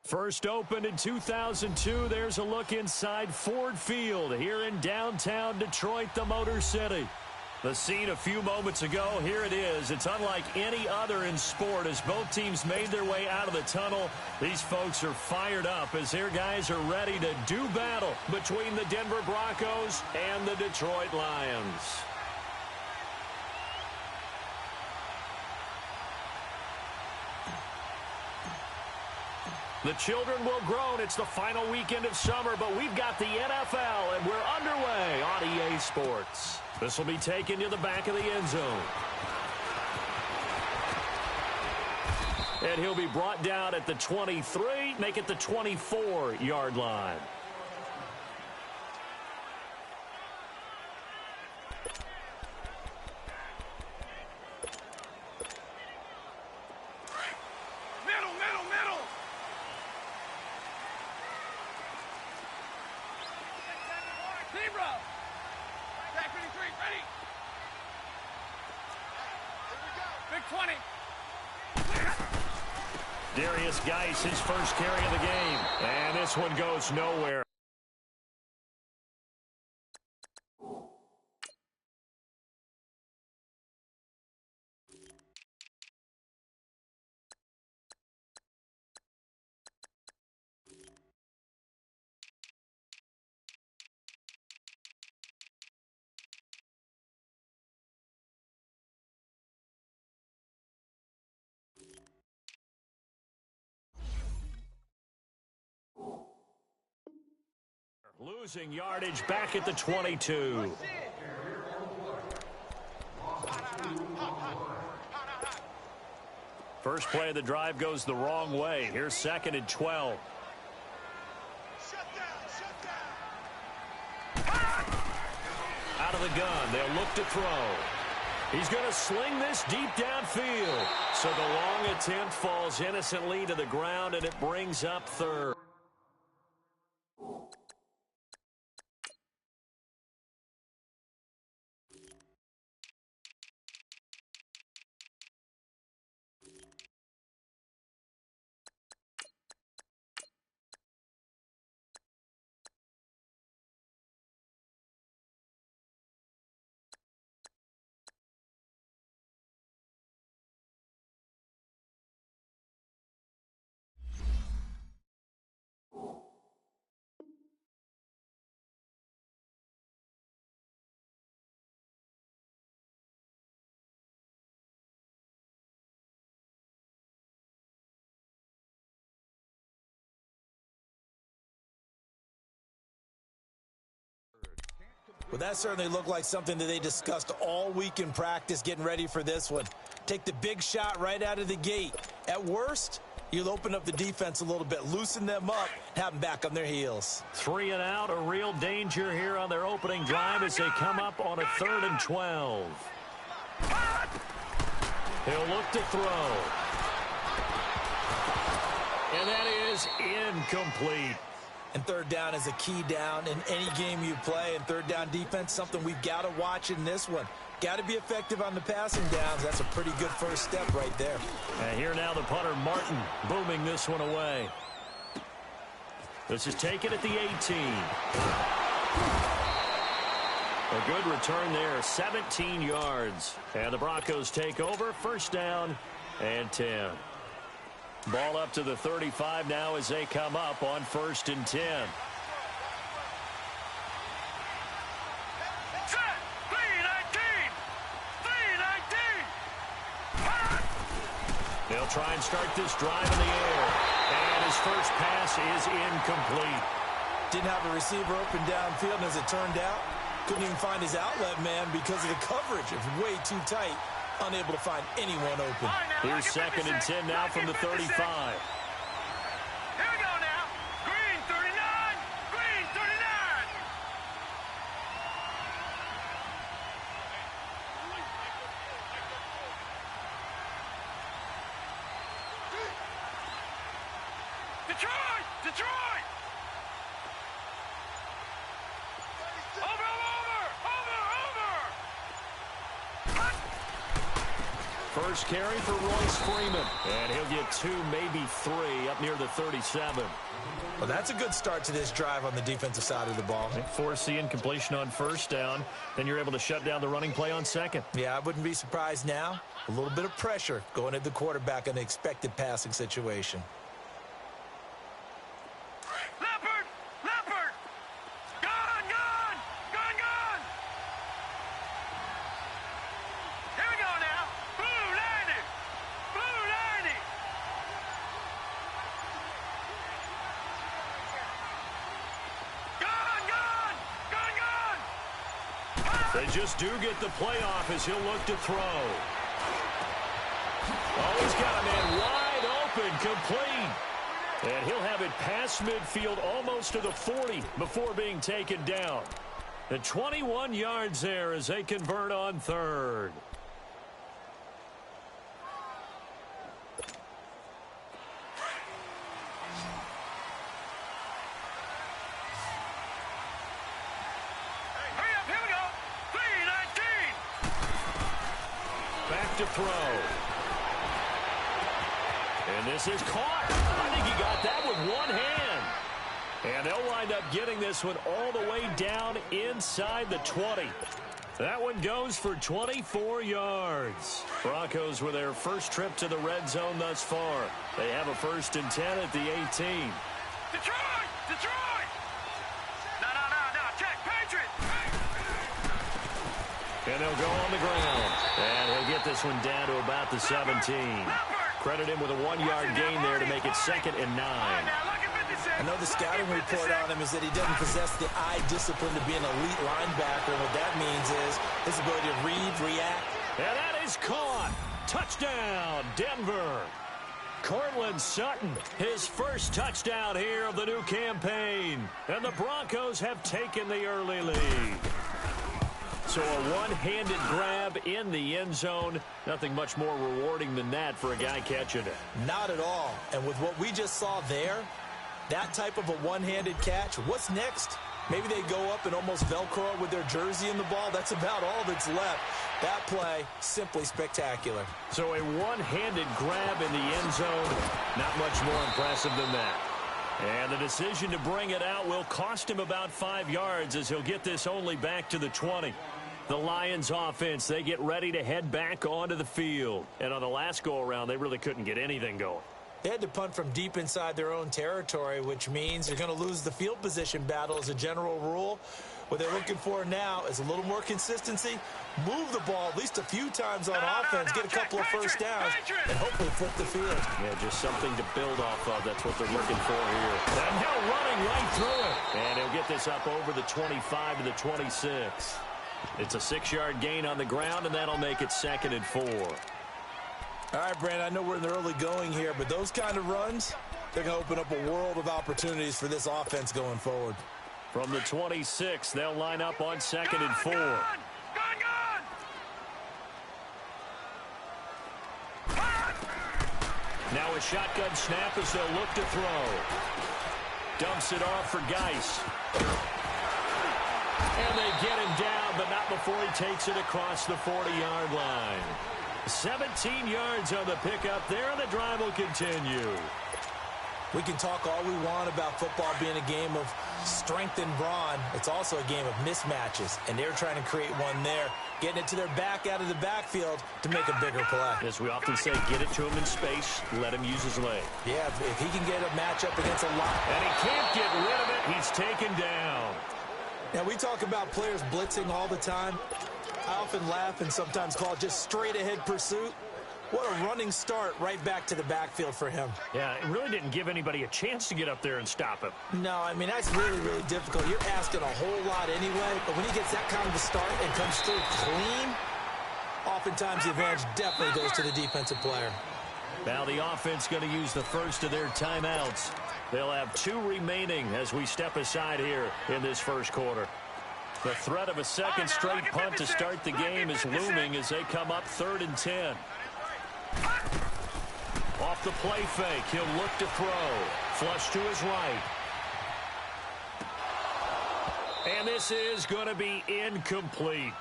First opened in 2002, there's a look inside Ford Field here in downtown Detroit, the Motor City. The scene a few moments ago, here it is. It's unlike any other in sport as both teams made their way out of the tunnel. These folks are fired up as their guys are ready to do battle between the Denver Broncos and the Detroit Lions. The children will groan. It's the final weekend of summer, but we've got the NFL, and we're underway on EA Sports. This will be taken to the back of the end zone. And he'll be brought down at the 23, make it the 24-yard line. His first carry of the game, and this one goes nowhere. Losing yardage back at the 22. First play of the drive goes the wrong way. Here's 2nd and 12. Out of the gun, they'll look to throw. He's going to sling this deep downfield. So the long attempt falls innocently to the ground, and it brings up 3rd. Well, that certainly looked like something that they discussed all week in practice getting ready for this one. Take the big shot right out of the gate. At worst, you'll open up the defense a little bit, loosen them up, have them back on their heels. 3 and out, a real danger here on their opening drive as they come up on a 3rd and 12. He'll look to throw. And that is incomplete. And 3rd down is a key down in any game you play. And 3rd down defense, something we've got to watch in this one. Got to be effective on the passing downs. That's a pretty good first step right there. And here now the punter, Martin, booming this one away. This is taken at the 18. A good return there, 17 yards. And the Broncos take over, 1st down and 10. Ball up to the 35 now as they come up on 1st and 10. They'll try and start this drive in the air. And his first pass is incomplete. Didn't have a receiver open downfield, and as it turned out, couldn't even find his outlet man because of the coverage. It was way too tight. Unable to find anyone open. Here's 2nd and 10 now from the 35. Here we go now. Green 39. Green 39. Detroit! Detroit! Over! first carry for Royce Freeman. And he'll get 2, maybe 3 up near the 37. Well, that's a good start to this drive on the defensive side of the ball. They force the incompletion on first down. Then you're able to shut down the running play on second. Yeah, I wouldn't be surprised now. A little bit of pressure going at the quarterback in an expected passing situation. Leopard! Leopard! Gone! Gone! Gone! Gone! Here we go now. Blue 90! Blue 90! Gone! Gone! Gone! Gone! They just do get the playoff as he'll look to throw. Oh, he's got a man wide open, complete. And he'll have it past midfield almost to the 40 before being taken down. The 21 yards there as they convert on third. Hurry up, here we go. 319. Back to throw. And this is caught. I think he got that with one hand. And they'll wind up getting this one all the way down inside the 20. That one goes for 24 yards. Broncos with their first trip to the red zone thus far. They have a 1st and 10 at the 18. Detroit! Detroit! No, check, Patriot! And they'll go on the ground. And he'll get this one down to about the 17. Credit him with a 1-yard gain there to make it 2nd and 9. I know the scouting report on him is that he doesn't possess the eye discipline to be an elite linebacker. What that means is his ability to read, react. And that is caught. Touchdown, Denver. Cortland Sutton, his first touchdown here of the new campaign. And the Broncos have taken the early lead. So a one-handed grab in the end zone. Nothing much more rewarding than that for a guy catching it. Not at all. And with what we just saw there, that type of a one-handed catch, what's next? Maybe they go up and almost Velcro with their jersey in the ball. That's about all that's left. That play, simply spectacular. So a one-handed grab in the end zone, not much more impressive than that. And the decision to bring it out will cost him about 5 yards as he'll get this only back to the 20. The Lions offense, they get ready to head back onto the field. And on the last go-around, they really couldn't get anything going. They had to punt from deep inside their own territory, which means they're going to lose the field position battle as a general rule. What they're looking for now is a little more consistency, move the ball at least a few times on offense, get a couple of first downs, and hopefully flip the field. Yeah, just something to build off of. That's what they're looking for here. And now running right through it. And he'll get this up over the 25 to the 26. It's a 6-yard gain on the ground, and that'll make it 2nd and 4. All right, Brandon, I know we're in the early going here, but those kind of runs, they're going to open up a world of opportunities for this offense going forward. From the 26, they'll line up on 2nd and 4. Gone! Now a shotgun snap as they'll look to throw. Dumps it off for Geis. And they get him down, but not before he takes it across the 40-yard line. 17 yards on the pickup there, and the drive will continue. We can talk all we want about football being a game of strength and brawn. It's also a game of mismatches, and they're trying to create one there, getting it to their back out of the backfield to make a bigger play. As we often say, get it to him in space, let him use his leg. Yeah, if he can get a matchup against a lot. And he can't get rid of it. He's taken down. Now, we talk about players blitzing all the time. I often laugh and sometimes call it just straight-ahead pursuit. What a running start right back to the backfield for him. Yeah, it really didn't give anybody a chance to get up there and stop him. No, I mean, that's really, really difficult. You're asking a whole lot anyway, but when he gets that kind of a start and comes through clean, oftentimes the advantage definitely goes to the defensive player. Now the offense going to use the first of their timeouts. They'll have 2 remaining as we step aside here in this first quarter. The threat of a second straight punt to start the game is looming as they come up 3rd and 10. Off the play fake, he'll look to throw. Flush to his right. And this is going to be incomplete.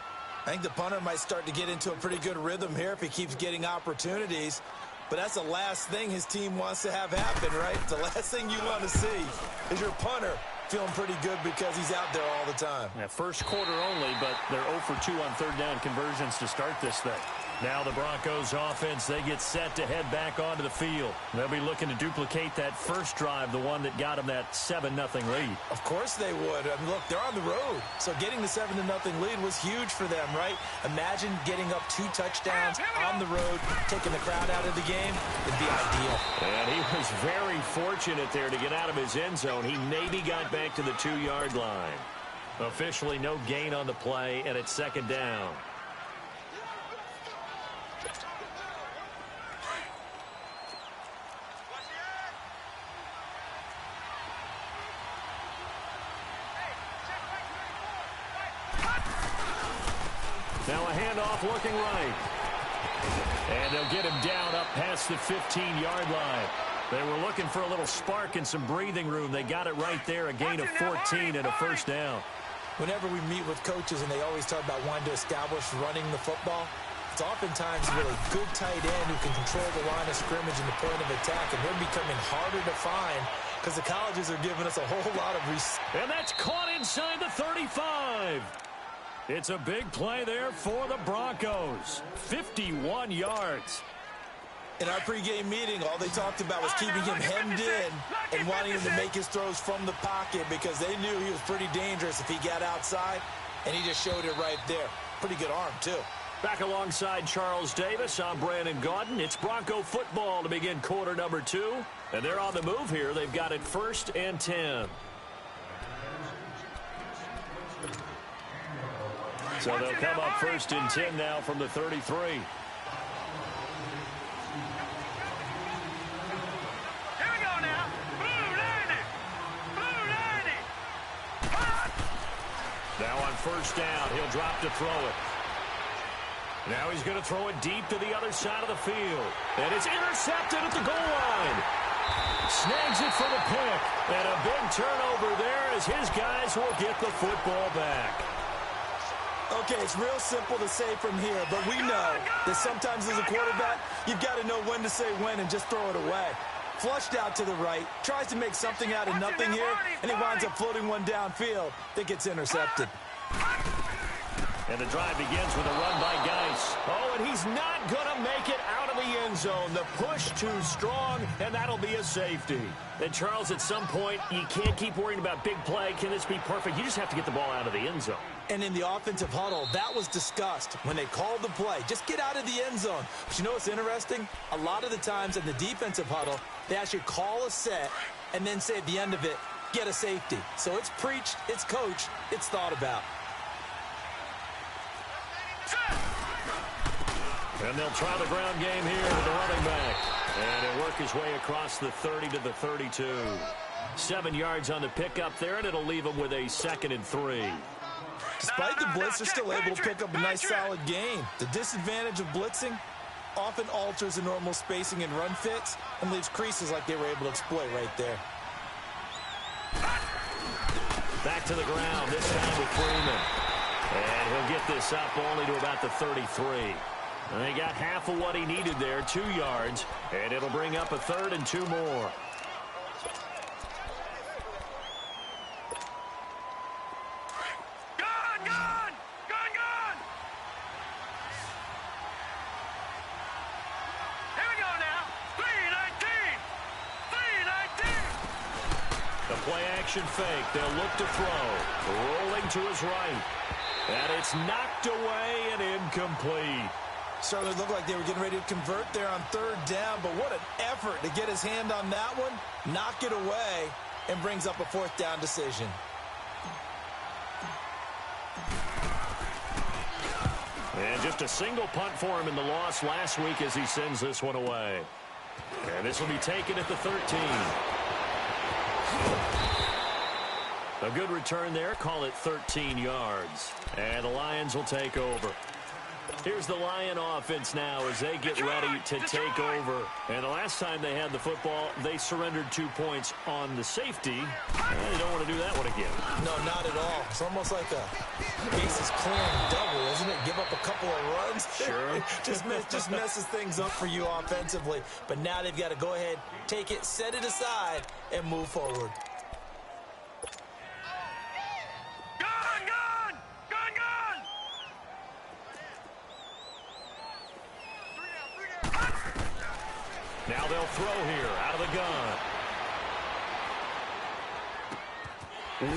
I think the punter might start to get into a pretty good rhythm here if he keeps getting opportunities. But that's the last thing his team wants to have happen, right? The last thing you want to see is your punter feeling pretty good because he's out there all the time. Yeah, first quarter only, but they're 0 for 2 on third down conversions to start this thing. Now the Broncos offense, they get set to head back onto the field. They'll be looking to duplicate that first drive, the one that got them that 7-0 lead. Of course they would. I mean, look, they're on the road. So getting the 7-0 lead was huge for them, right? Imagine getting up 2 touchdowns on the road, taking the crowd out of the game. It'd be ideal. And he was very fortunate there to get out of his end zone. He maybe got back to the 2-yard line. Officially no gain on the play, and it's 2nd down. Now a handoff looking right. And they'll get him down up past the 15-yard line. They were looking for a little spark and some breathing room. They got it right there, a gain of 14 and a first down. Whenever we meet with coaches and they always talk about wanting to establish running the football, it's oftentimes a really good tight end who can control the line of scrimmage and the point of attack, and they're becoming harder to find because the colleges are giving us a whole lot of And that's caught inside the 35. It's a big play there for the Broncos. 51 yards. In our pregame meeting, all they talked about was keeping him hemmed in and wanting him to make his throws from the pocket because they knew he was pretty dangerous if he got outside, and he just showed it right there. Pretty good arm, too. Back alongside Charles Davis, I'm Brandon Gaudin. It's Bronco football to begin quarter number 2, and they're on the move here. They've got it 1st and 10. So they'll come up 1st and 10 now from the 33. Here we go now. Blue 90. Blue 90. Now on 1st down, he'll drop to throw it. Now he's going to throw it deep to the other side of the field. And it's intercepted at the goal line. Snags it for the pick. And a big turnover there as his guys will get the football back. Okay, it's real simple to say from here, but we know that sometimes as a quarterback, you've got to know when to say when and just throw it away. Flushed out to the right, tries to make something out of nothing here, and he winds up floating one downfield that gets intercepted. And the drive begins with a run by Geis. Oh, and he's not going to make it out of the end zone. The push too strong, and that'll be a safety. And, Charles, at some point, you can't keep worrying about big play. Can this be perfect? You just have to get the ball out of the end zone. And in the offensive huddle, that was discussed when they called the play. Just get out of the end zone. But you know what's interesting? A lot of the times in the defensive huddle, they actually call a set and then say at the end of it, get a safety. So it's preached, it's coached, it's thought about. And they'll try the ground game here with the running back. And he'll work his way across the 30 to the 32. 7 yards on the pickup there, and it'll leave him with a 2nd and 3. Despite the blitz, they're still able to pick up a nice solid gain. The disadvantage of blitzing often alters the normal spacing and run fits and leaves creases like they were able to exploit right there. Back to the ground, this time with Freeman. And he'll get this up only to about the 33. And he got half of what he needed there, 2 yards. And it'll bring up a 3rd and 2 more. Fake. They'll look to throw. Rolling to his right. And it's knocked away and incomplete. Certainly looked like they were getting ready to convert there on 3rd down, but what an effort to get his hand on that one, knock it away, and brings up a 4th down decision. And just a single punt for him in the loss last week as he sends this one away. And this will be taken at the 13. A good return there. Call it 13 yards. And the Lions will take over. Here's the Lion offense now as they get ready to take over. And the last time they had the football, they surrendered 2 points on the safety. And they don't want to do that one again. No, not at all. It's almost like a bases clearing double, isn't it? Give up a couple of runs. Sure. just messes things up for you offensively. But now they've got to go ahead, take it, set it aside, and move forward. Now they'll throw here out of the gun.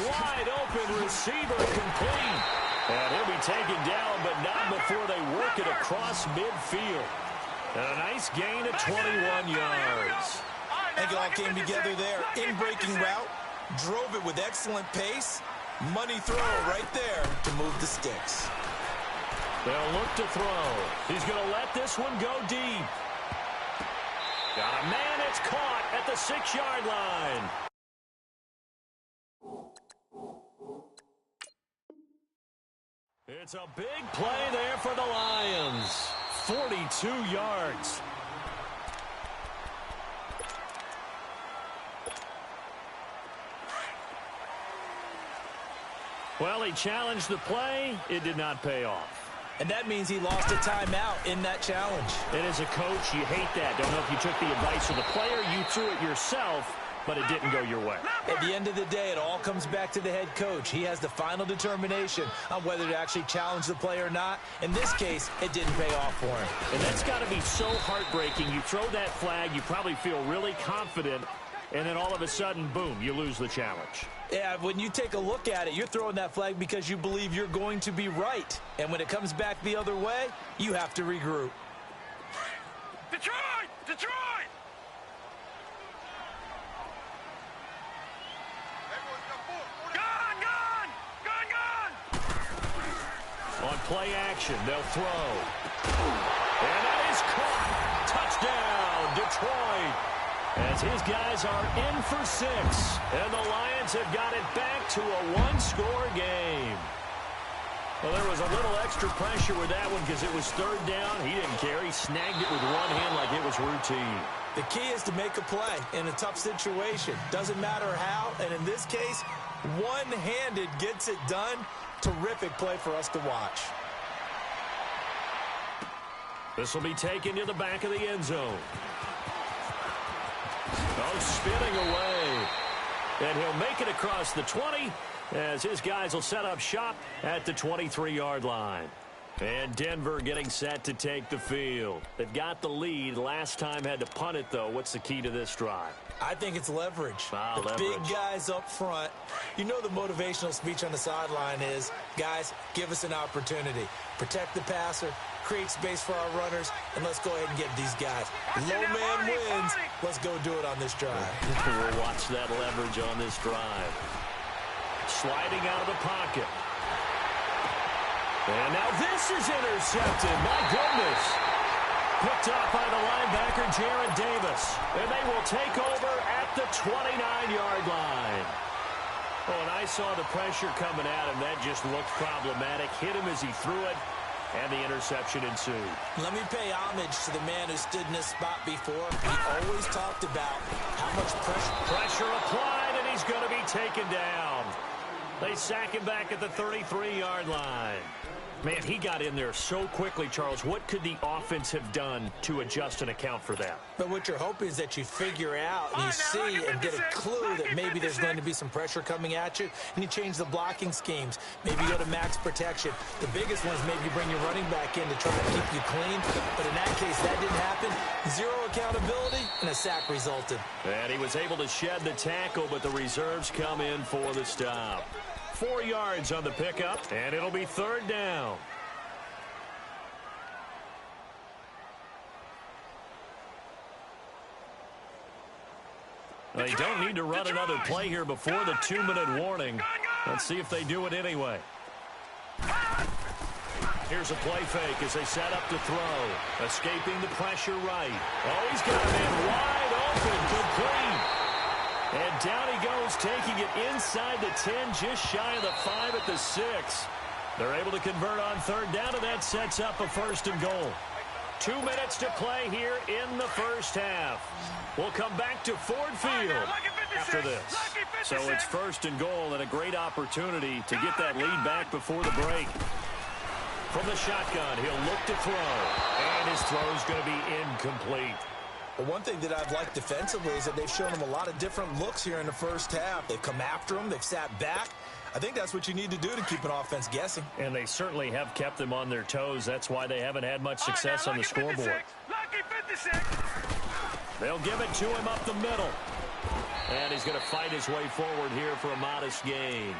Wide open receiver complete. And he'll be taken down, but not before they work it across midfield. And a nice gain of 21 yards. I think it all came together there. In-breaking route, drove it with excellent pace. Money throw right there to move the sticks. They'll look to throw. He's going to let this one go deep. Got a man, it's caught at the 6-yard line. It's a big play there for the Lions. 42 yards. Well, he challenged the play. It did not pay off. And that means he lost a timeout in that challenge. And as a coach, you hate that. Don't know if you took the advice of the player, you threw it yourself, but it didn't go your way. At the end of the day, it all comes back to the head coach. He has the final determination on whether to actually challenge the play or not. In this case, it didn't pay off for him. And that's got to be so heartbreaking. You throw that flag, you probably feel really confident, and then all of a sudden, boom, you lose the challenge. Yeah, when you take a look at it, you're throwing that flag because you believe you're going to be right. And when it comes back the other way, you have to regroup. Detroit! Detroit! Gun! Gun! Gun! Gun! On play action, they'll throw. And that is caught. Touchdown, Detroit. As his guys are in for 6. And the Lions have got it back to a 1-score game. Well, there was a little extra pressure with that one because it was 3rd down. He didn't care. He snagged it with one hand like it was routine. The key is to make a play in a tough situation. Doesn't matter how. And in this case, one-handed gets it done. Terrific play for us to watch. This will be taken to the back of the end zone. Oh, spinning away. And he'll make it across the 20 as his guys will set up shop at the 23-yard line. And Denver getting set to take the field. They've got the lead. Last time had to punt it, though. What's the key to this drive? I think it's leverage. The big guys up front. You know the motivational speech on the sideline is, guys, give us an opportunity. Protect the passer, create space for our runners, and let's go ahead and get these guys. Low man wins. Let's go do it on this drive. We'll watch that leverage on this drive. Sliding out of the pocket. And now this is intercepted. My goodness. Picked up by the linebacker, Jared Davis. And they will take over at the 29-yard line. Oh, and I saw the pressure coming at him. That just looked problematic. Hit him as he threw it, and the interception ensued. Let me pay homage to the man who stood in this spot before. He always talked about how much pressure applied, and he's going to be taken down. They sack him back at the 33-yard line. Man, he got in there so quickly, Charles. What could the offense have done to adjust and account for that? But what you're hoping is that you figure out and you see and get a clue that maybe there's going to be some pressure coming at you, and you change the blocking schemes. Maybe you go to max protection. The biggest one is maybe you bring your running back in to try to keep you clean. But in that case, that didn't happen. Zero accountability, and a sack resulted. And he was able to shed the tackle, but the reserves come in for the stop. 4 yards on the pickup, and it'll be 3rd down. They don't need to run another play here before the 2-minute warning. Let's see if they do it anyway. Here's a play fake as they set up to throw. Escaping the pressure right. Oh, he's got a man wide open, complete. And down he goes, taking it inside the 10, just shy of the 5 at the 6. They're able to convert on third down, and that sets up a first and goal. 2 minutes to play here in the first half. We'll come back to Ford Field after this. So it's first and goal, and a great opportunity to get that lead back before the break. From the shotgun, he'll look to throw, and his throw's going to be incomplete. Well, one thing that I've liked defensively is that they've shown him a lot of different looks here in the first half. They've come after him. They've sat back. I think that's what you need to do to keep an offense guessing. And they certainly have kept them on their toes. That's why they haven't had much success on the scoreboard. They'll give it to him up the middle. And he's going to fight his way forward here for a modest gain.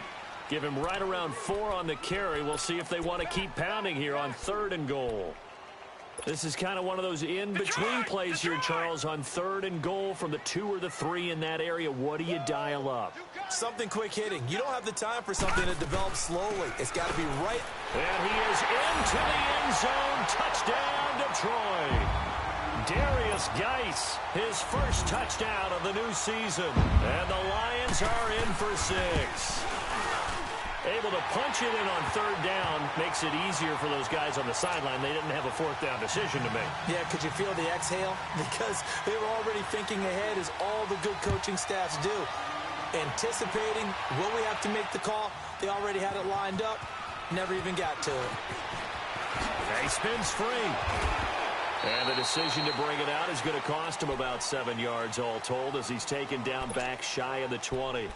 Give him right around 4 on the carry. We'll see if they want to keep pounding here on third and goal. This is kind of one of those in-between plays here, Charles, on third and goal from the 2 or the 3 in that area. What do you dial up? Something quick hitting. You don't have the time for something that develops slowly. It's got to be right. And he is into the end zone. Touchdown, Detroit. Darius Geis, his first touchdown of the new season. And the Lions are in for 6. Able to punch it in on third down makes it easier for those guys on the sideline. They didn't have a fourth down decision to make. Yeah, could you feel the exhale? Because they were already thinking ahead, as all the good coaching staffs do. Anticipating, will we have to make the call? They already had it lined up. Never even got to it. He spins free. And the decision to bring it out is going to cost him about 7 yards all told, as he's taken down back shy of the 20.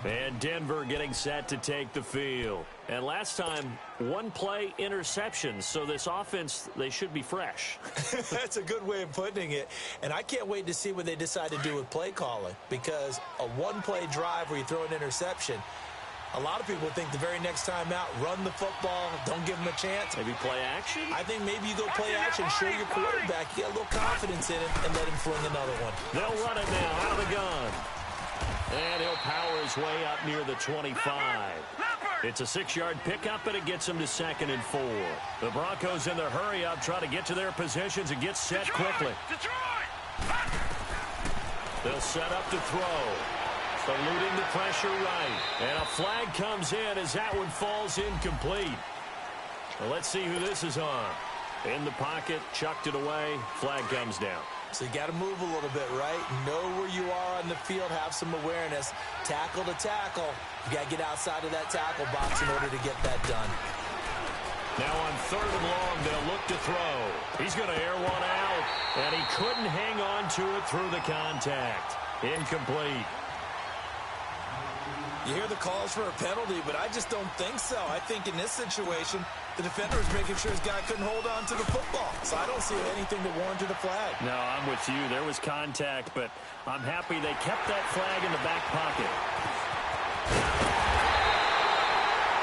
And Denver getting set to take the field. And last time, 1 play interceptions. So this offense, they should be fresh. That's a good way of putting it. And I can't wait to see what they decide to do with play calling. Because a 1-play drive where you throw an interception, a lot of people think the very next time out, run the football, don't give them a chance. Maybe play action? I think maybe you go play action, show your quarterback, you get a little confidence in him, and let him fling another one. They'll run it now out of the gun. And he'll power his way up near the 25. It's a 6-yard pickup, and it gets him to 2nd and 4. The Broncos in their hurry-up try to get to their positions and get set quickly. They'll set up to throw. Eluding the pressure right. And a flag comes in as that one falls incomplete. Well, let's see who this is on. In the pocket, chucked it away. Flag comes down. So you got to move a little bit, right? Know where you are on the field, have some awareness. Tackle to tackle. You got to get outside of that tackle box in order to get that done. Now on third and long, they'll look to throw. He's going to air one out, and he couldn't hang on to it through the contact. Incomplete. You hear the calls for a penalty, but I just don't think so. I think in this situation, the defender is making sure his guy couldn't hold on to the football. So I don't see anything that warranted a flag. No, I'm with you. There was contact, but I'm happy they kept that flag in the back pocket.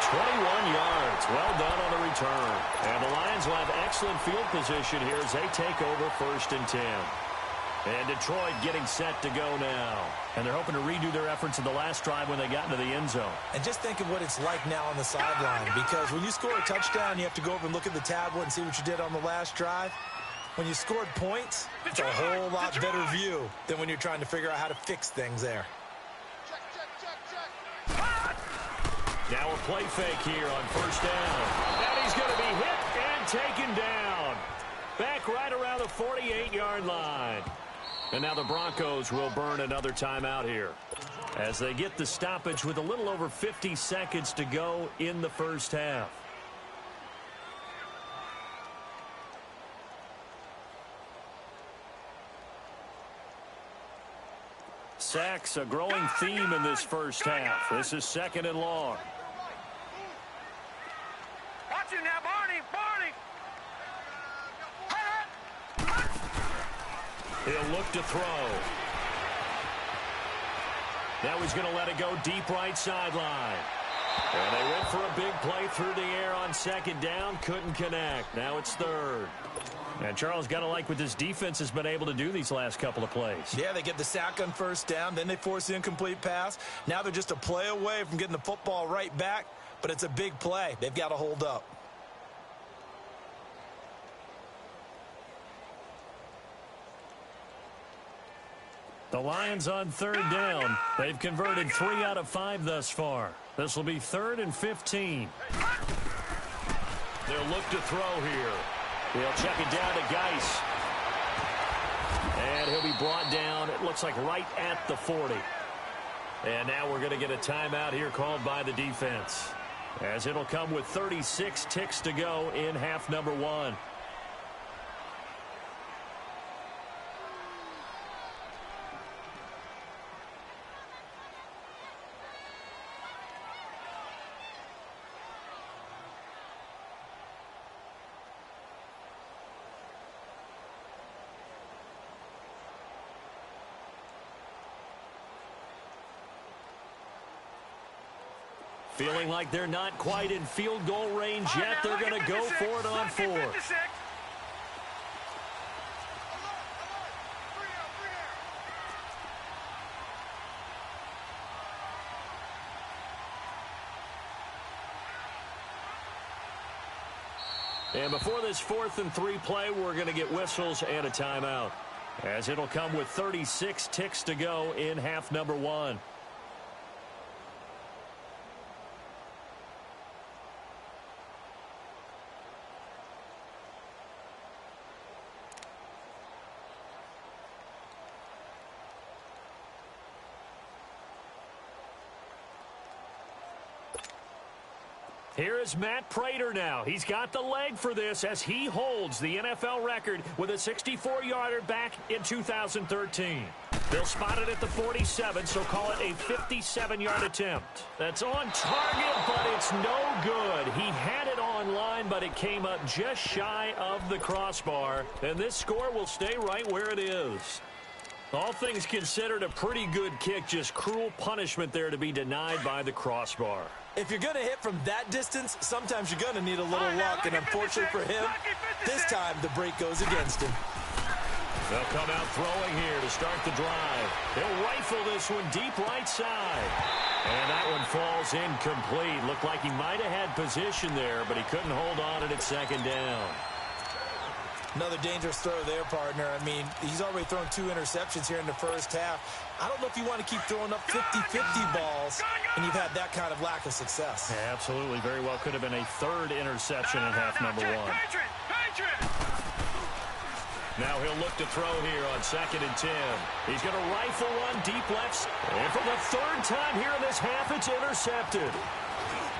21 yards. Well done on the return. And the Lions will have excellent field position here as they take over 1st and 10. And Detroit getting set to go now. And they're hoping to redo their efforts in the last drive when they got into the end zone. And just think of what it's like now on the sideline. Because when you score a touchdown, you have to go over and look at the tablet and see what you did on the last drive. When you scored points, it's a whole lot better view than when you're trying to figure out how to fix things there. Now a play fake here on 1st down. And he's going to be hit and taken down. Back right around the 48-yard line. And now the Broncos will burn another timeout here as they get the stoppage with a little over 50 seconds to go in the first half. Sacks, a growing theme in this first half. This is 2nd and long. Watch it now, Barney. He'll look to throw. Now he's going to let it go deep right sideline. And they went for a big play through the air on 2nd down. Couldn't connect. Now it's 3rd. And Charles, got to like what this defense has been able to do these last couple of plays. Yeah, they get the sack on 1st down. Then they force the incomplete pass. Now they're just a play away from getting the football right back. But it's a big play. They've got to hold up. The Lions on 3rd down. They've converted 3 out of 5 thus far. This will be 3rd and 15. They'll look to throw here. They'll check it down to Geis. And he'll be brought down, it looks like right at the 40. And now we're going to get a timeout here called by the defense, as it'll come with 36 ticks to go in half number 1. Feeling like they're not quite in field goal range yet. They're going to go for it on 4. And before this 4th and 3 play, we're going to get whistles and a timeout, as it'll come with 36 ticks to go in half number 1. Here is Matt Prater now. He's got the leg for this as he holds the NFL record with a 64-yarder back in 2013. They'll spot it at the 47, so call it a 57-yard attempt. That's on target, but it's no good. He had it on line, but it came up just shy of the crossbar, and this score will stay right where it is. All things considered, a pretty good kick, just cruel punishment there to be denied by the crossbar. If you're going to hit from that distance, sometimes you're going to need a little luck, and unfortunately for him, this time the break goes against him. They'll come out throwing here to start the drive. They'll rifle this one deep right side. And that one falls incomplete. Looked like he might have had position there, but he couldn't hold on it at second down. Another dangerous throw there, partner. I mean, he's already thrown 2 interceptions here in the first half. I don't know if you want to keep throwing up 50-50 balls, and you've had that kind of lack of success. Yeah, absolutely. Very well could have been a 3rd interception in half number 1. Now he'll look to throw here on 2nd and 10. He's going to rifle one deep left. And for the 3rd time here in this half, it's intercepted.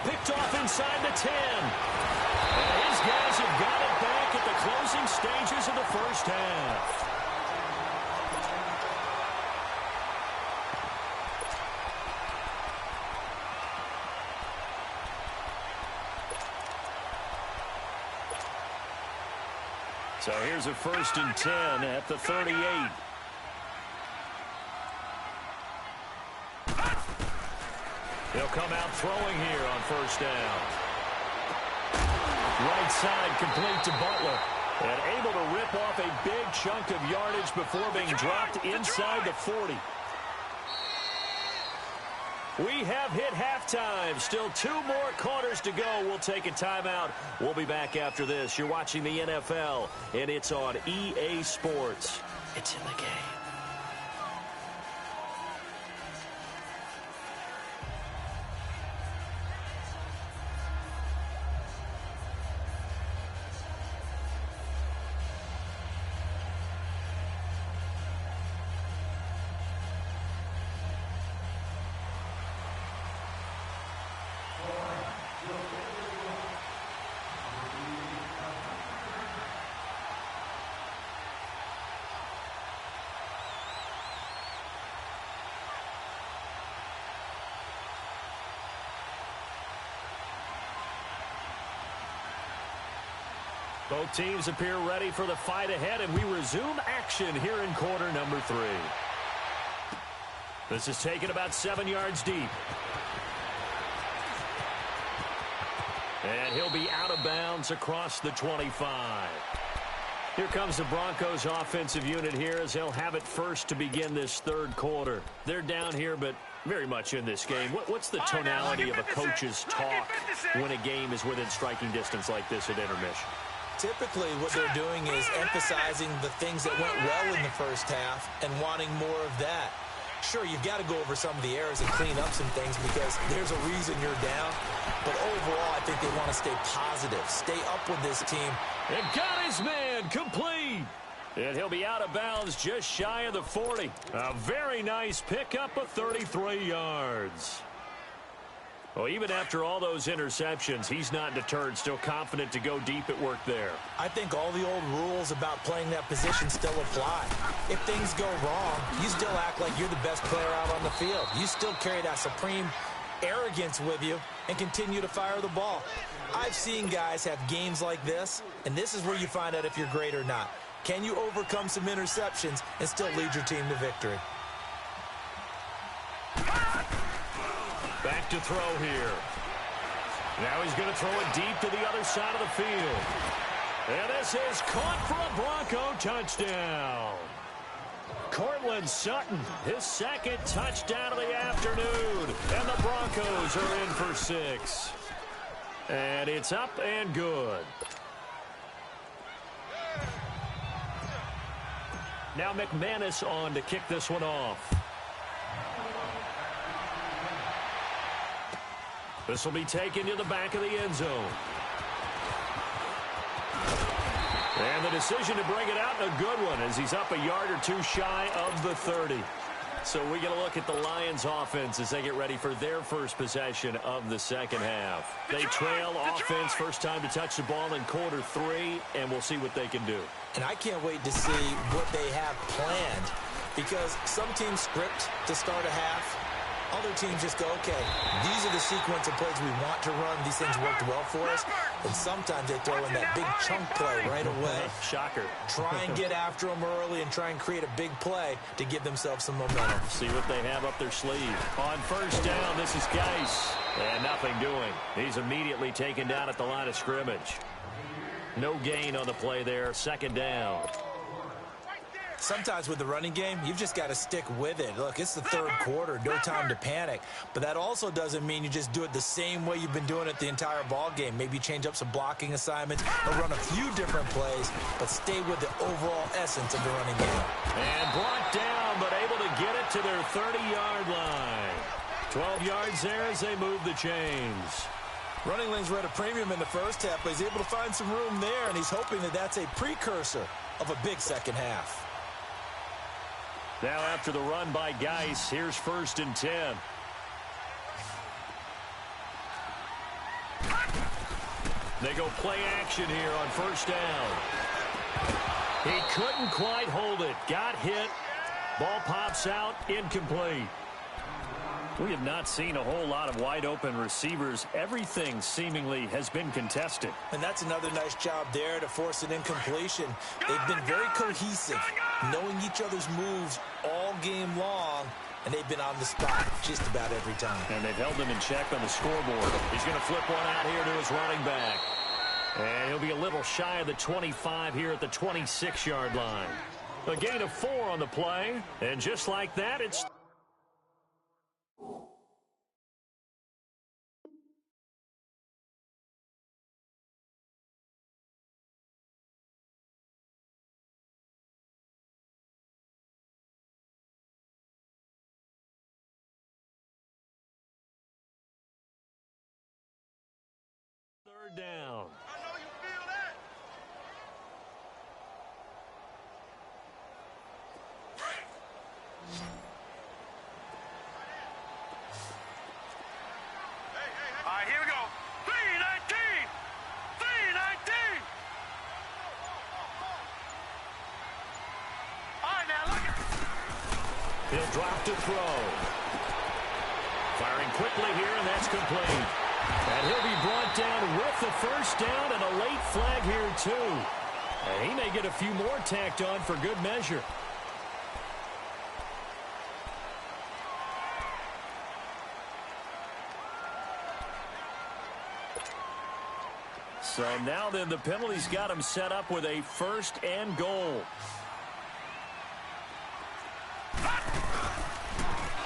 Picked off inside the 10. And his guys have got it back at the closing stages of the first half. So here's a 1st and 10 at the 38. They'll come out throwing here on 1st down. Right side complete to Butler. And able to rip off a big chunk of yardage before being dropped inside the 40. We have hit halftime. Still 2 more quarters to go. We'll take a timeout. We'll be back after this. You're watching the NFL, and it's on EA Sports. It's in the game. Both teams appear ready for the fight ahead, and we resume action here in quarter number 3. This is taken about 7 yards deep. And he'll be out of bounds across the 25. Here comes the Broncos offensive unit here as they'll have it first to begin this 3rd quarter. They're down here, but very much in this game. What's the tonality of a coach's talk when a game is within striking distance like this at intermission? Typically, what they're doing is emphasizing the things that went well in the first half and wanting more of that. Sure, you've got to go over some of the errors and clean up some things because there's a reason you're down. But overall, I think they want to stay positive, stay up with this team. And got his man complete. And he'll be out of bounds just shy of the 40. A very nice pickup of 33 yards. Well, even after all those interceptions, he's not deterred, still confident to go deep at work there. I think all the old rules about playing that position still apply. If things go wrong, you still act like you're the best player out on the field. You still carry that supreme arrogance with you and continue to fire the ball. I've seen guys have games like this, and this is where you find out if you're great or not. Can you overcome some interceptions and still lead your team to victory? Back to throw here. Now he's going to throw it deep to the other side of the field. And this is caught for a Bronco touchdown. Cortland Sutton, his second touchdown of the afternoon. And the Broncos are in for 6. And it's up and good. Now McManus on to kick this one off. This will be taken to the back of the end zone. And the decision to bring it out, and a good one, as he's up a yard or two shy of the 30. So we get a look at the Lions offense as they get ready for their first possession of the second half. They trail offense, first time to touch the ball in quarter 3, and we'll see what they can do. And I can't wait to see what they have planned, because some teams script to start a half. Other teams just go, okay, these are the sequence of plays we want to run. These things worked well for us. And sometimes they throw in that big chunk play right away. Shocker. Try and get after them early and try and create a big play to give themselves some momentum. See what they have up their sleeve. On first down, this is Geis. And nothing doing. He's immediately taken down at the line of scrimmage. No gain on the play there. Second down. Sometimes with the running game, you've just got to stick with it. Look, it's the third quarter, no time to panic. But that also doesn't mean you just do it the same way you've been doing it the entire ball game. Maybe change up some blocking assignments or run a few different plays, but stay with the overall essence of the running game. And brought down, but able to get it to their 30-yard line. 12 yards there as they move the chains. Running lanes were at a premium in the first half, but he's able to find some room there, and he's hoping that that's a precursor of a big second half. Now after the run by Geis, here's 1st and 10. They go play action here on first down. He couldn't quite hold it. Got hit. Ball pops out. Incomplete. We have not seen a whole lot of wide-open receivers. Everything seemingly has been contested. And that's another nice job there to force an incompletion. They've been very cohesive, knowing each other's moves all game long, and they've been on the spot just about every time. And they've held him in check on the scoreboard. He's going to flip one out here to his running back. And he'll be a little shy of the 25 here at the 26-yard line. A gain of 4 on the play, and just like that, it's... Third down. I know you feel that. All right, here we go. 319. 319. All right, now look at. He'll drop to throw. Firing quickly here, and that's complete. And he'll be brought down with the first down and a late flag here, too. And he may get a few more tacked on for good measure. So now then the penalty's got him set up with a 1st and goal.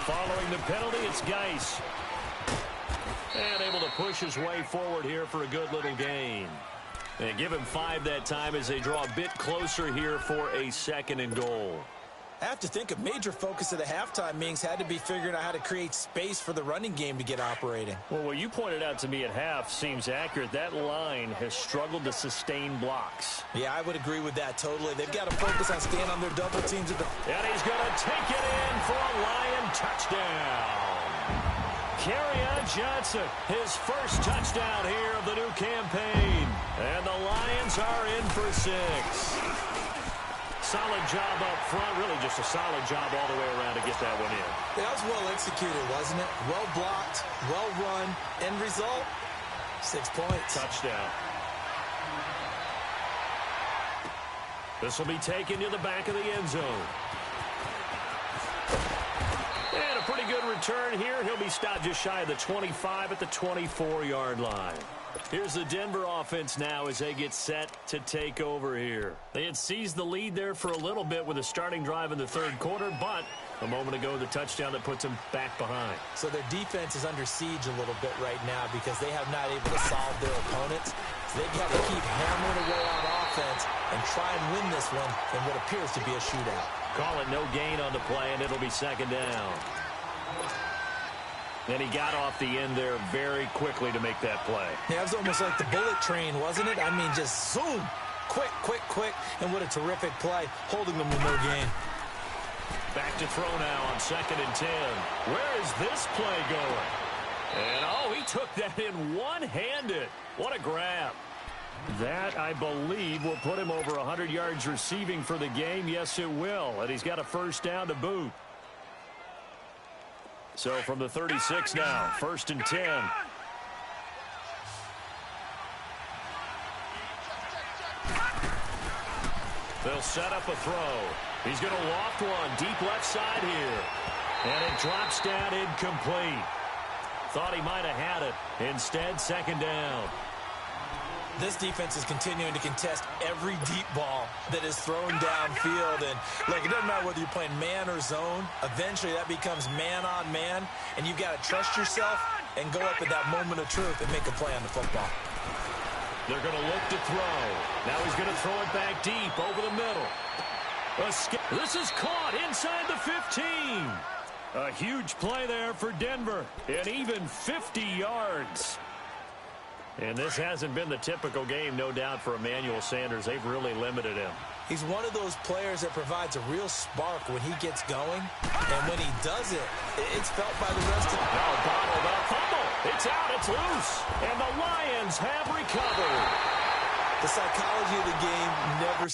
Following the penalty, it's Geis. And able to push his way forward here for a good little gain. And give him 5 that time as they draw a bit closer here for a 2nd and goal. I have to think a major focus of the halftime meetings had to be figuring out how to create space for the running game to get operating. Well, what you pointed out to me at half seems accurate. That line has struggled to sustain blocks. Yeah, I would agree with that totally. They've got to focus on staying on their double teams. And he's going to take it in for a Lion touchdown. Kerryon Johnson, his first touchdown here of the new campaign. And the Lions are in for 6. Solid job up front, really just a solid job all the way around to get that one in. That was well executed, wasn't it? Well blocked, well run. End result, 6 points. Touchdown. This will be taken to the back of the end zone. And a pretty good return here. He'll be stopped just shy of the 25 at the 24-yard line. Here's the Denver offense now as they get set to take over here. They had seized the lead there for a little bit with a starting drive in the third quarter, but a moment ago the touchdown that puts them back behind. So their defense is under siege a little bit right now because they have not able to solve their opponents. So they've got to keep hammering away on offense and try and win this one in what appears to be a shootout. Call it no gain on the play, and it'll be second down. And he got off the end there very quickly to make that play. Yeah, it was almost like the bullet train, wasn't it? I mean, just zoom. Quick, quick, quick. And what a terrific play, holding them to no gain. Back to throw now on 2nd and 10. Where is this play going? And, oh, he took that in one-handed. What a grab. That, I believe, will put him over 100 yards receiving for the game. Yes, it will. And he's got a first down to boot. So from the 36 now, 1st and 10. They'll set up a throw. He's going to loft one deep left side here. And it drops down incomplete. Thought he might have had it. Instead, 2nd down. This defense is continuing to contest every deep ball that is thrown downfield. And, look, it doesn't matter whether you're playing man or zone. Eventually, that becomes man on man. And you've got to trust yourself and go up at that moment of truth and make a play on the football. They're going to look to throw. Now he's going to throw it back deep over the middle. This is caught inside the 15. A huge play there for Denver. And even 50 yards. And this hasn't been the typical game, no doubt, for Emmanuel Sanders. They've really limited him. He's one of those players that provides a real spark when he gets going. And when he does it, it's felt by the rest of the... Now bottled up. Fumble. It's out. It's loose. And the Lions have recovered. The psychology of the game never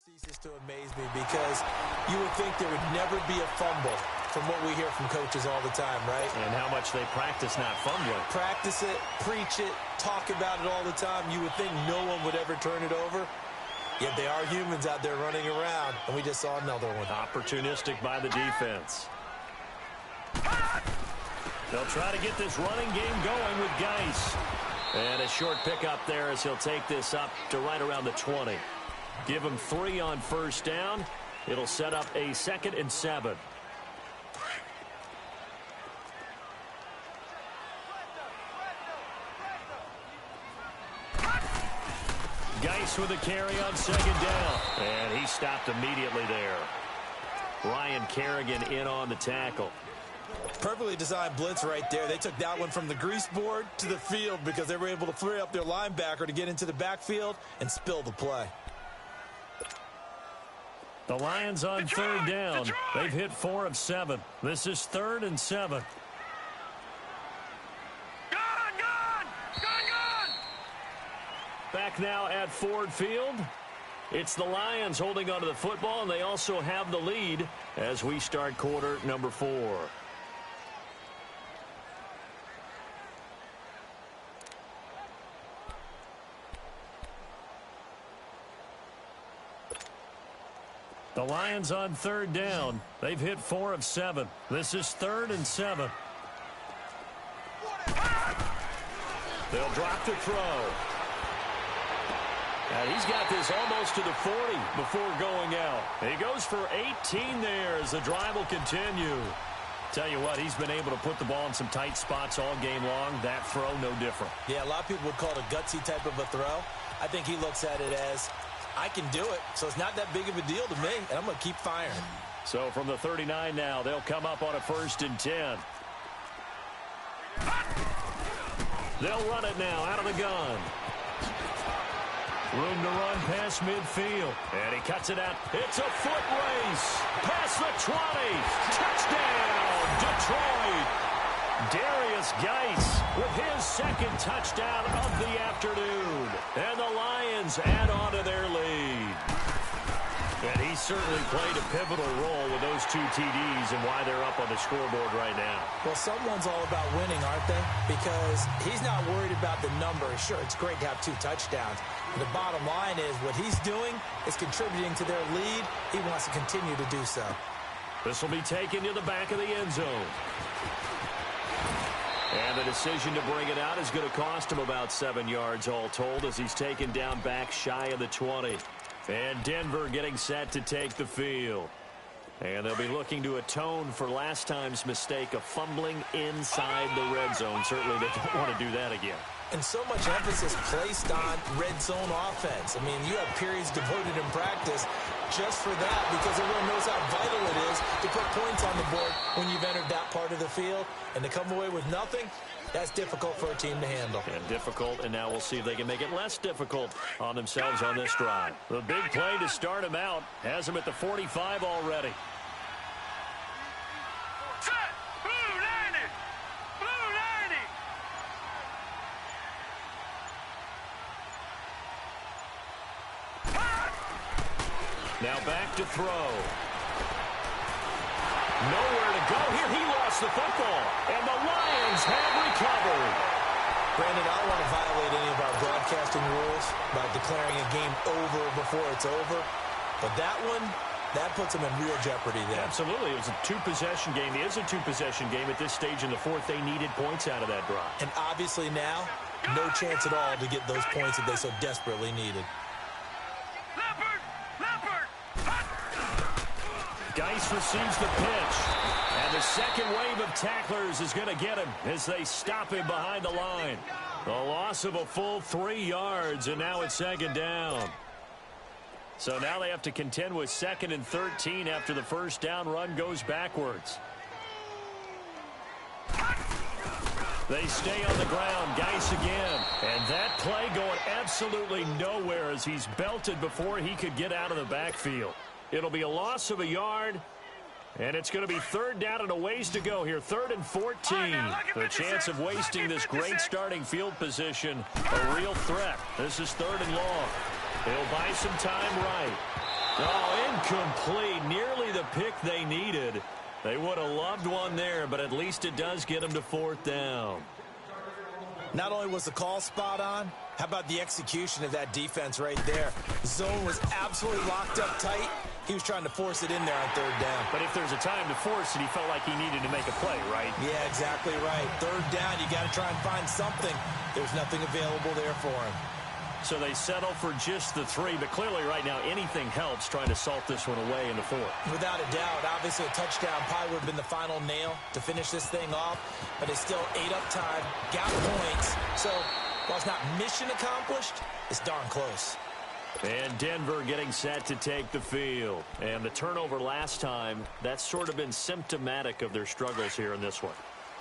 ceases to amaze me because you would think there would never be a fumble from what we hear from coaches all the time, right? And how much they practice not fumbling. Practice it, preach it, talk about it all the time. You would think no one would ever turn it over. Yet they are humans out there running around, and we just saw another one. Opportunistic by the defense. They'll try to get this running game going with Geis. And a short pickup there as he'll take this up to right around the 20. Give him 3 on first down. It'll set up a 2nd and 7. Geis with a carry on 2nd down. And he stopped immediately there. Ryan Kerrigan in on the tackle. Perfectly designed blitz right there. They took that one from the grease board to the field because they were able to free up their linebacker to get into the backfield and spill the play. The Lions on 3rd down. They've hit 4 of 7. This is 3rd and 7. Back now at Ford Field. It's the Lions holding onto the football, and they also have the lead as we start quarter number 4. The Lions on 3rd down. They've hit 4 of 7. This is 3rd and 7. They'll drop to throw. And he's got this almost to the 40 before going out. And he goes for 18 there as the drive will continue. Tell you what, he's been able to put the ball in some tight spots all game long. That throw, no different. Yeah, a lot of people would call it a gutsy type of a throw. I think he looks at it as, I can do it, so it's not that big of a deal to me, and I'm going to keep firing. So from the 39 now, they'll come up on a 1st and 10. They'll run it now out of the gun. Room to run past midfield. And he cuts it out. It's a foot race. Past the 20. Touchdown, Detroit. Darius Geis with his 2nd touchdown of the afternoon. And the Lions add on to their lead. And he certainly played a pivotal role with those 2 TDs and why they're up on the scoreboard right now. Well, someone's all about winning, aren't they? Because he's not worried about the number. Sure, it's great to have 2 touchdowns. But the bottom line is what he's doing is contributing to their lead. He wants to continue to do so. This will be taken to the back of the end zone. And the decision to bring it out is going to cost him about 7 yards all told as he's taken down back shy of the 20. And Denver getting set to take the field. And they'll be looking to atone for last time's mistake of fumbling inside the red zone. Certainly they don't want to do that again. And so much emphasis placed on red zone offense. I mean, you have periods devoted in practice just for that because everyone knows how vital it is to put points on the board when you've entered that part of the field. And to come away with nothing, that's difficult for a team to handle. And difficult, and now we'll see if they can make it less difficult on themselves on this drive. The big play to start him out has him at the 45 already. Set. Blue 90. Blue 90. Now back to throw. Nowhere to go here. He lost the football. And the Lions have recovered. Brandon, I don't want to violate any of our broadcasting rules by declaring a game over before it's over. But that one, that puts them in real jeopardy there. Absolutely. It was a 2-possession game. It is a 2-possession game at this stage in the 4th. They needed points out of that drive. And obviously now, no chance at all to get those points that they so desperately needed. Leopard. Leopard. Geis receives the pitch. And the second wave of tacklers is going to get him as they stop him behind the line. A loss of a full 3 yards, and now it's 2nd down. So now they have to contend with 2nd and 13 after the first down run goes backwards. They stay on the ground. Geis again. And that play going absolutely nowhere as he's belted before he could get out of the backfield. It'll be a loss of a yard. And it's going to be 3rd down and a ways to go here. 3rd and 14. The chance of wasting this great starting field position, a real threat. This is 3rd and long. They'll buy some time right. Oh, incomplete. Nearly the pick they needed. They would have loved one there, but at least it does get them to 4th down. Not only was the call spot on, how about the execution of that defense right there? Zone was absolutely locked up tight. He was trying to force it in there on 3rd down. But if there's a time to force it, he felt like he needed to make a play, right? Yeah, exactly right. 3rd down, you got to try and find something. There's nothing available there for him. So they settle for just the 3, but clearly right now anything helps trying to salt this one away in the 4th. Without a doubt, obviously a touchdown probably would have been the final nail to finish this thing off, but it's still 8 up time, got points. So while it's not mission accomplished, it's darn close. And Denver getting set to take the field. And the turnover last time, that's sort of been symptomatic of their struggles here in this one.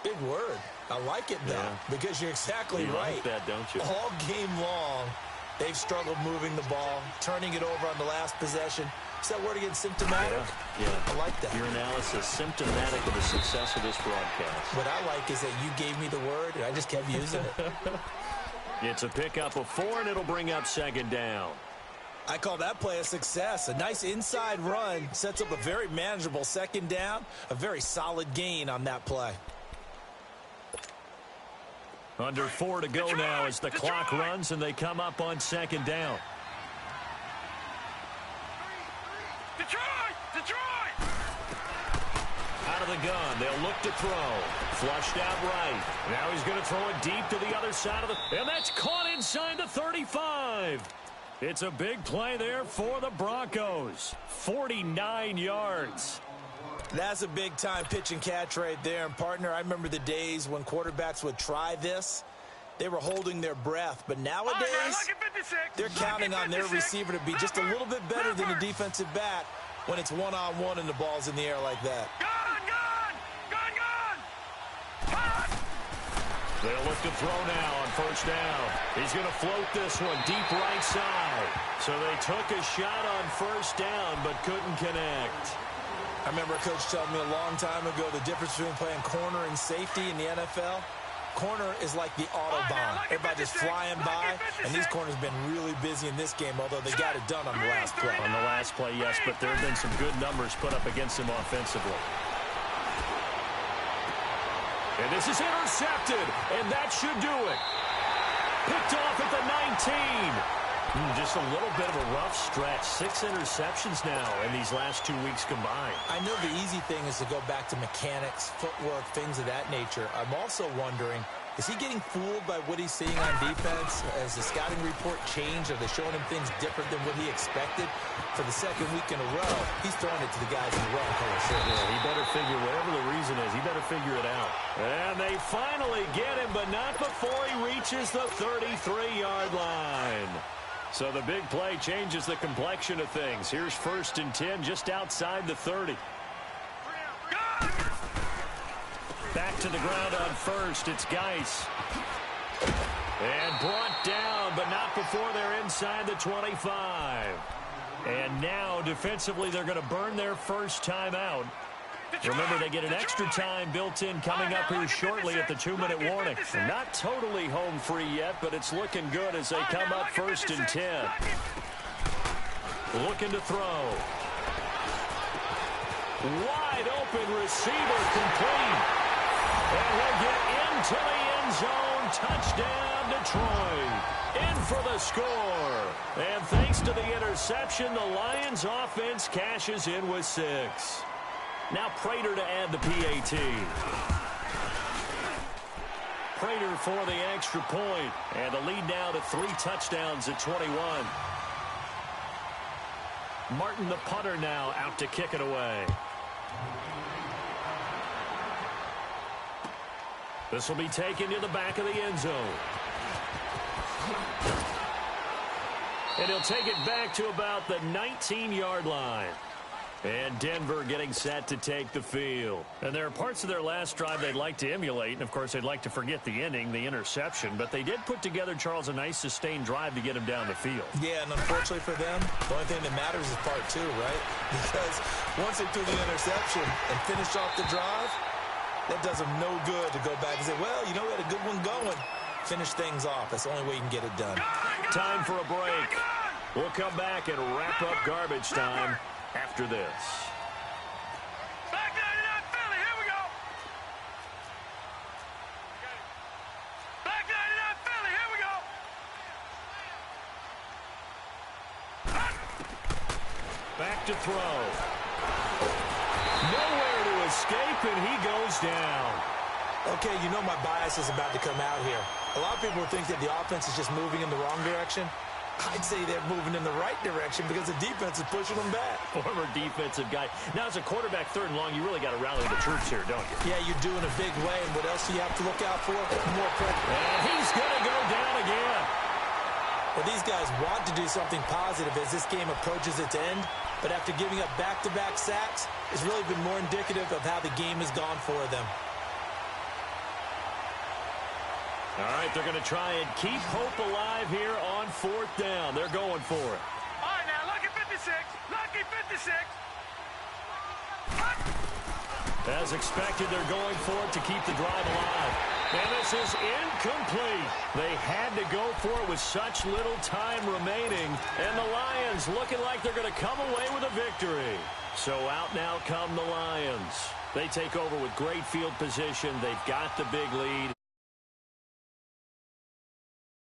Big word. I like it, though, because you're exactly right. You like that, don't you? All game long, they've struggled moving the ball, turning it over on the last possession. Is that word again, symptomatic? Yeah. I like that. Your analysis, symptomatic of the success of this broadcast. What I like is that you gave me the word, and I just kept using it. It's a pickup of 4, and it'll bring up 2nd down. I call that play a success. A nice inside run sets up a very manageable 2nd down, a very solid gain on that play. Under 4 to go now as the clock runs and they come up on 2nd down. Detroit! Out of the gun, they'll look to throw. Flushed out right. Now he's going to throw it deep to the other side of the... And that's caught inside the 35. It's a big play there for the Broncos. 49 yards. That's a big-time pitch and catch right there. And, partner, I remember the days when quarterbacks would try this, they were holding their breath. But nowadays, they're counting on their receiver to be just a little bit better than the defensive back when it's one-on-one and the ball's in the air like that. They'll look to throw now on first down. He's going to float this one deep right side. So they took a shot on first down but couldn't connect. I remember a coach telling me a long time ago the difference between playing corner and safety in the NFL. Corner is like the Autobahn. Everybody just flying by, and these corners have been really busy in this game, although they got it done on the last play. On the last play, yes, but there have been some good numbers put up against him offensively. And this is intercepted, and that should do it. Picked off at the 19. Just a little bit of a rough stretch. 6 interceptions now in these last 2 weeks combined. I know the easy thing is to go back to mechanics, footwork, things of that nature. I'm also wondering, is he getting fooled by what he's seeing on defense? Has the scouting report changed? Are they showing him things different than what he expected? For the second week in a row, he's throwing it to the guys in the wrong color shirts. Yeah, he better figure, whatever the reason is, he better figure it out. And they finally get him, but not before he reaches the 33-yard line. So the big play changes the complexion of things. Here's 1st and 10 just outside the 30. Back to the ground on first. It's Geis. And brought down, but not before they're inside the 25. And now, defensively, they're going to burn their first time out. Remember, they get an extra time built in coming up here shortly at the 2-minute warning. Not totally home free yet, but it's looking good as they come up 1st and 10. Looking to throw. Wide open receiver complete. And he'll get into the end zone. Touchdown, Detroit. In for the score. And thanks to the interception, the Lions offense cashes in with 6. Now Prater to add the PAT. Prater for the extra point. And the lead now to 3 touchdowns at 21. Martin, the punter, now out to kick it away. This will be taken to the back of the end zone. And he'll take it back to about the 19-yard line. And Denver getting set to take the field. And there are parts of their last drive they'd like to emulate. And, of course, they'd like to forget the ending, the interception. But they did put together, Charles, a nice sustained drive to get him down the field. Yeah, and unfortunately for them, the only thing that matters is part 2, right? Because once they threw the interception and finished off the drive, that does them no good to go back and say, well, you know, we had a good one going. Finish things off. That's the only way you can get it done. Time for a break. We'll come back and wrap up garbage time after this. Back 99 Philly, here we go. Back 99 Philly, here we go. Back to throw. Nowhere to escape, and he goes down. Okay, you know my bias is about to come out here. A lot of people think that the offense is just moving in the wrong direction. I'd say they're moving in the right direction because the defense is pushing them back. Former defensive guy. Now, as a quarterback 3rd and long, you really got to rally the troops here, don't you? Yeah, you do in a big way. And what else do you have to look out for? More pressure. And he's going to go down again. Well, these guys want to do something positive as this game approaches its end. But after giving up back-to-back sacks, it's really been more indicative of how the game has gone for them. All right, they're going to try and keep hope alive here on 4th down. They're going for it. All right, now, lucky 56. Lucky 56. As expected, they're going for it to keep the drive alive. And this is incomplete. They had to go for it with such little time remaining. And the Lions looking like they're going to come away with a victory. So out now come the Lions. They take over with great field position. They've got the big lead.